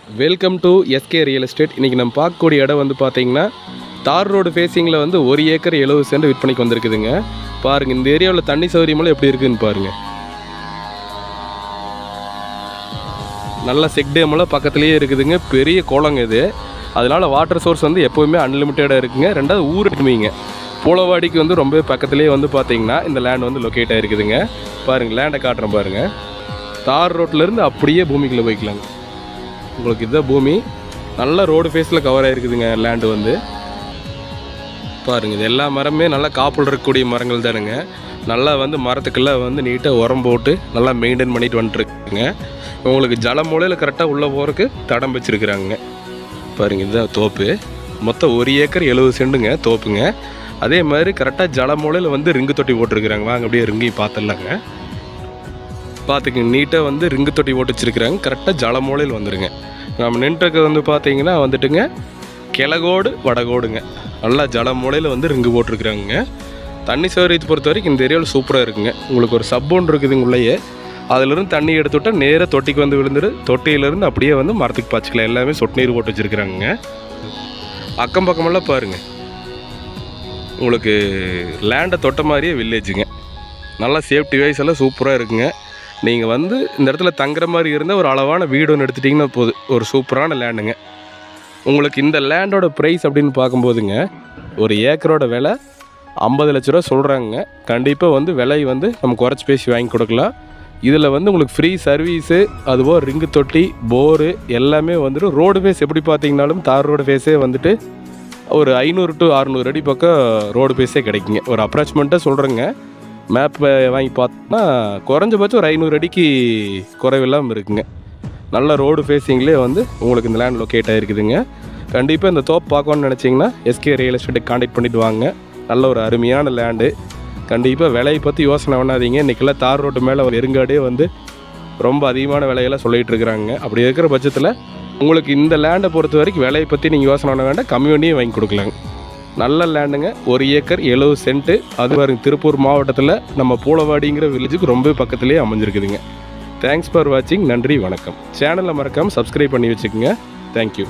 Welcome to SK real estate. இன்றைக்கி நம்ம பார்க்கக்கூடிய இடம் வந்து பார்த்தீங்கன்னா தார் ரோடு ஃபேஸிங்கில் வந்து 1 ஏக்கர் 70 சென்ட் விற்பனைக்கு வந்திருக்குதுங்க. பாருங்கள், இந்த ஏரியாவில் தண்ணி சௌகரியமெல்லாம் எப்படி இருக்குதுன்னு பாருங்கள். நல்ல செக் டேமெல்லாம் பக்கத்துலேயே இருக்குதுங்க. பெரிய குளங்க இது. அதனால் வாட்டர் சோர்ஸ் வந்து எப்போவுமே அன்லிமிட்டடாக இருக்குங்க. ரெண்டாவது ஊர் இருக்குமீங்க. பூலவாடிக்கு வந்து ரொம்ப பக்கத்துலேயே வந்து பார்த்தீங்கன்னா இந்த லேண்ட் வந்து லொக்கேட் ஆகிருக்குதுங்க. பாருங்கள், லேண்டை காட்டுறேன் பாருங்கள். தார் ரோட்லேருந்து அப்படியே பூமிக்குள்ளே போய்க்கலாங்க. உங்களுக்கு இதுதான் பூமி. நல்ல ரோடு ஃபேஸில் கவர் ஆகிருக்குதுங்க லேண்டு வந்து. பாருங்கள், இது எல்லா மரமே நல்லா காப்பில் இருக்கக்கூடிய மரங்கள் தானுங்க. நல்லா வந்து மரத்துக்கெல்லாம் வந்து நீட்டாக உரம் போட்டு நல்லா மெயின்டைன் பண்ணிட்டு வந்துட்டுருக்குங்க. உங்களுக்கு ஜல மூலையில் கரெக்டாக உள்ளே போகிறதுக்கு தடம் வச்சுருக்குறாங்க. பாருங்கள், இதுதான் தோப்பு. மொத்தம் 1 ஏக்கர் 70 சென்ட்டுங்க தோப்புங்க. அதே மாதிரி கரெக்டாக ஜல மூலையில் வந்து ரிங்கு தொட்டி போட்டிருக்கிறாங்க. வாங்க அப்படியே ரிங்கையும் பார்த்துடலாங்க. பார்த்துக்குங்க, நீட்டாக வந்து ரிங்கு தொட்டி போட்டு வச்சுருக்குறாங்க. கரெக்டாக ஜல மூலையில் வந்துடுங்க. நம்ம நின்றுக்கு வந்து பார்த்தீங்கன்னா வந்துட்டுங்க கிழகோடு வடகோடுங்க. நல்லா ஜல மூலையில் வந்து ரிங்கு போட்டிருக்குறாங்க. தண்ணி சௌகரியத்தை பொறுத்த வரைக்கும் இந்த ஏரியாவில் சூப்பராக இருக்குங்க. உங்களுக்கு ஒரு சப் ஒன்று இருக்குதுங்க உள்ளேயே. அதிலிருந்து தண்ணி எடுத்து விட்டால் நேராக தொட்டிக்கு வந்து விழுந்துரு. தொட்டியிலேருந்து அப்படியே வந்து மரத்துக்கு பாய்ச்சிக்கலாம். எல்லாமே சொட்டு நீர் போட்டு வச்சுருக்குறாங்க. அக்கம் பக்கமெல்லாம் பாருங்கள், உங்களுக்கு லேண்டை தொட்ட மாதிரியே வில்லேஜுங்க. நல்லா சேஃப்டி வைஸ் எல்லாம் சூப்பராக இருக்குங்க. நீங்கள் வந்து இந்த இடத்துல தங்குற மாதிரி இருந்தால் ஒரு அளவான வீடு ஒன்று எடுத்துட்டிங்கன்னா போதும். ஒரு சூப்பரான லேண்டுங்க. உங்களுக்கு இந்த லேண்டோட ப்ரைஸ் அப்படின்னு பார்க்கும்போதுங்க, ஒரு ஏக்கரோட விலை 50 லட்ச ரூபா சொல்கிறாங்க. கண்டிப்பாக வந்து விலை வந்து நம்ம குறைச்சி பேசி வாங்கி கொடுக்கலாம். இதில் வந்து உங்களுக்கு ஃப்ரீ சர்வீஸு, அதுபோல் ரிங்கு தொட்டி, போரு எல்லாமே வந்துட்டு ரோடு ஃபேஸ் எப்படி பார்த்தீங்கன்னாலும் தார் ரோடு ஃபேஸே வந்துட்டு ஒரு 500 to 600 அடி பக்கம் ரோடு ஃபேஸே கிடைக்குங்க. ஒரு அப்ராக்சிமெண்ட்டாக சொல்கிறேங்க. மேப்பை வாங்கி பார்த்தோன்னா குறைஞ்சபட்சம் ஒரு 500 அடிக்கு குறைவில்லாமல் இருக்குங்க. நல்ல ரோடு ஃபேஸிங்லேயே வந்து உங்களுக்கு இந்த லேண்ட் லொக்கேட் ஆகிருக்குதுங்க. கண்டிப்பாக இந்த தோப்பு பார்க்கணுன்னு நினச்சிங்கன்னா எஸ்கே ரியல் எஸ்டேட்டுக்கு கான்டாக்ட் பண்ணிவிட்டு வாங்க. நல்ல ஒரு அருமையான லேண்டு. கண்டிப்பாக விலையை பற்றி யோசனை பண்ணாதீங்க. இன்றைக்கெல்லாம் தார் ரோட்டு மேலே ஒரு எருங்காடே வந்து ரொம்ப அதிகமான விலையெல்லாம் சொல்லிகிட்டு இருக்கிறாங்க. அப்படி இருக்கிற பட்சத்தில் உங்களுக்கு இந்த லேண்டை பொறுத்த வரைக்கும் விலையை பற்றி நீங்கள் யோசனை பண்ண வேண்டாம், கம்மி பண்ணியே வாங்கி கொடுக்கலாங்க. நல்ல லேண்டுங்க. 1 ஏக்கர் 70 சென்ட்டு. அது பாருங்க, திருப்பூர் மாவட்டத்தில் நம்ம பூலவாடிங்கிற வில்லேஜுக்கு ரொம்ப பக்கத்துலேயே அமைஞ்சிருக்குதுங்க. தேங்க்ஸ் ஃபார் வாட்சிங். நன்றி, வணக்கம். சேனலை மறக்காமல் சப்ஸ்கிரைப் பண்ணி வச்சுக்கோங்க. தேங்க்யூ.